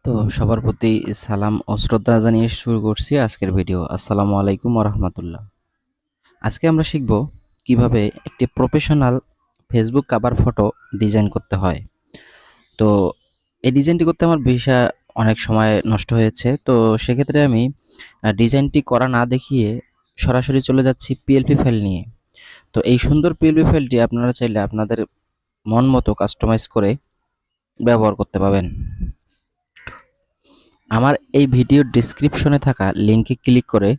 তো সবার প্রতি সালাম ও শ্রদ্ধা জানিয়ে শুরু করছি আজকের ভিডিও। আসসালামু আলাইকুম ওয়া রাহমাতুল্লাহ। আজকে আমরা শিখব কিভাবে একটি professional Facebook cover photo design করতে হয়। তো এই ডিজাইনটি করতে আমার অনেক সময় নষ্ট হয়েছে। তো সেক্ষেত্রে আমি ডিজাইনটি করা না দেখিয়ে সরাসরি চলে যাচ্ছি পিএলপি ফাইল নিয়ে। তো এই সুন্দর পিএলপি ফাইলটি আপনারা চাইলে আপনাদের মন মতো কাস্টমাইজ করে ব্যবহার করতে পারবেন। আমার এই ভিডিওর ডেসক্রিপশনে থাকা লিঙ্কে ক্লিক করে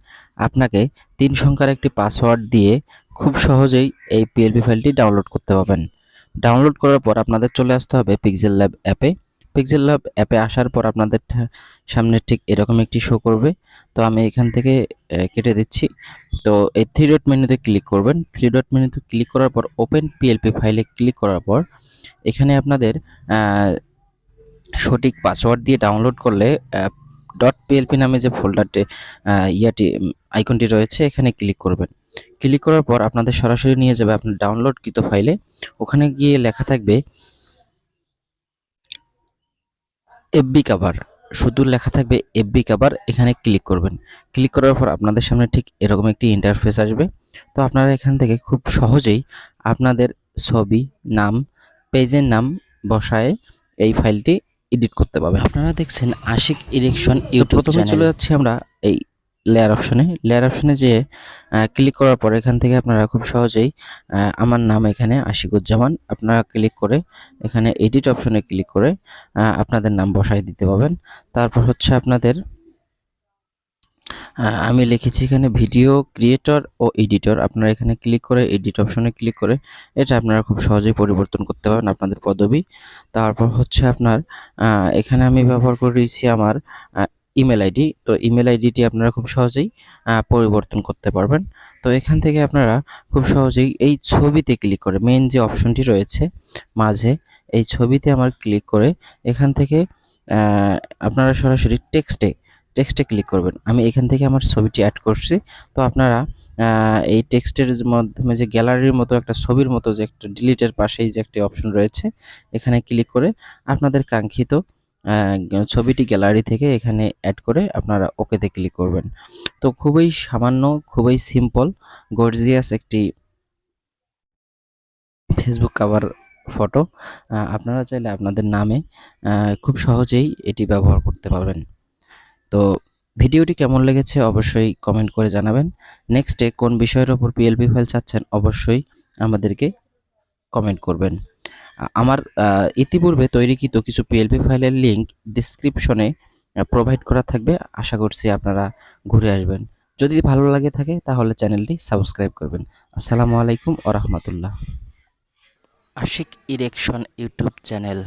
আপনাকে ৩ সংখ্যার একটি পাসওয়ার্ড দিয়ে খুব সহজেই এই পিএলপি ফাইলটি ডাউনলোড করতে পারবেন। ডাউনলোড করার পর আপনাদের চলে আসতে হবে পিক্সেল ল্যাব অ্যাপে। পিক্সেল ল্যাব অ্যাপে আসার পর আপনাদের সামনে ঠিক এরকম একটি শো করবে। তো আমি এখান থেকে কেটে দিচ্ছি। তো এই 3 ডট মেনুতে ক্লিক করবেন। 3 ডট মেনুতে ক্লিক করার পর ওপেন পিএলপি ফাইলে ক্লিক করার পর এখানে আপনাদের সঠিক পাসওয়ার্ড দিয়ে ডাউনলোড করলে ডট পিএলপি নামে যে ফোল্ডারটি আইকনটি রয়েছে এখানে ক্লিক করবেন। ক্লিক করার পর আপনাদের সরাসরি নিয়ে যাবে আপনার ডাউনলোডকৃত ফাইলে। ওখানে গিয়ে লেখা থাকবে এফবি কভার, শুধু লেখা থাকবে এফবি কভার, এখানে ক্লিক করবেন। ক্লিক করার পর আপনাদের সামনে ঠিক এরকম একটি ইন্টারফেস আসবে। তো আপনারা এখান থেকে খুব সহজেই আপনাদের ছবি, নাম, পেজের নাম বসায় এই ফাইলটি এডিট করতে পারবেন। আপনারা দেখছেন আশিক ইরেকশন ইউটিউব চ্যানেল। প্রথমে চলে যাচ্ছি আমরা এই লেয়ার অপশনে যেয়ে ক্লিক করার পর এখান থেকে আপনারা খুব সহজেই আমার নাম এখানে আশিকুজ্জামান, আপনারা ক্লিক করে এখানে এডিট অপশনে ক্লিক করে আপনাদের নাম বসাই দিতে পারবেন। তারপর হচ্ছে আপনাদের আমি লিখেছি এখানে ভিডিও ক্রিয়েটর ও এডিটর, আপনারা এখানে ক্লিক করে এডিট অপশনে ক্লিক করে এটা আপনারা খুব সহজেই পরিবর্তন করতে পারেন আপনাদের পদবি। তারপর হচ্ছে আপনার এখানে আমি ব্যবহার করেছি আমার ইমেল আইডি। তো ইমেল আইডিটি আপনারা খুব সহজেই পরিবর্তন করতে পারবেন। তো এখান থেকে আপনারা খুব সহজেই এই ছবিতে ক্লিক করে মেইন যে অপশনটি রয়েছে মাঝে, এই ছবিতে আমার ক্লিক করে এখান থেকে আপনারা সরাসরি টেক্সটে ক্লিক করবেন। আমি এখান থেকে আমার ছবিটি অ্যাড করছি। তো আপনারা এই টেক্সটের মাধ্যমে যে গ্যালারির মতো একটা ছবির মতো যে একটা ডিলিটের পাশেই যে একটি অপশন রয়েছে এখানে ক্লিক করে আপনাদের কাঙ্ক্ষিত ছবিটি গ্যালারি থেকে এখানে অ্যাড করে আপনারা ওকেতে ক্লিক করবেন। তো খুবই সামান্য, খুবই সিম্পল, গর্জিয়াস একটি ফেসবুক কভার ফটো আপনারা চাইলে আপনাদের নামে খুব সহজেই এটি ব্যবহার করতে পারবেন। তো ভিডিওটি কেমন লেগেছে অবশ্যই কমেন্ট করে জানাবেন। নেক্সটে কোন বিষয়ের উপর পিএলপি ফাইল চাচ্ছেন অবশ্যই আমাদেরকে কমেন্ট করবেন। আমার ইতিপূর্বে তৈরিকৃত কিছু পিএলপি ফাইলের লিঙ্ক ডেসক্রিপশনে প্রোভাইড করা থাকবে। আশা করছি আপনারা ঘুরে আসবেন। যদি ভালো লাগে থাকে তাহলে চ্যানেলটি সাবস্ক্রাইব করবেন। আসসালামু আলাইকুম ওয়া রাহমাতুল্লাহ। আশিক ইরেকশন ইউটিউব চ্যানেল।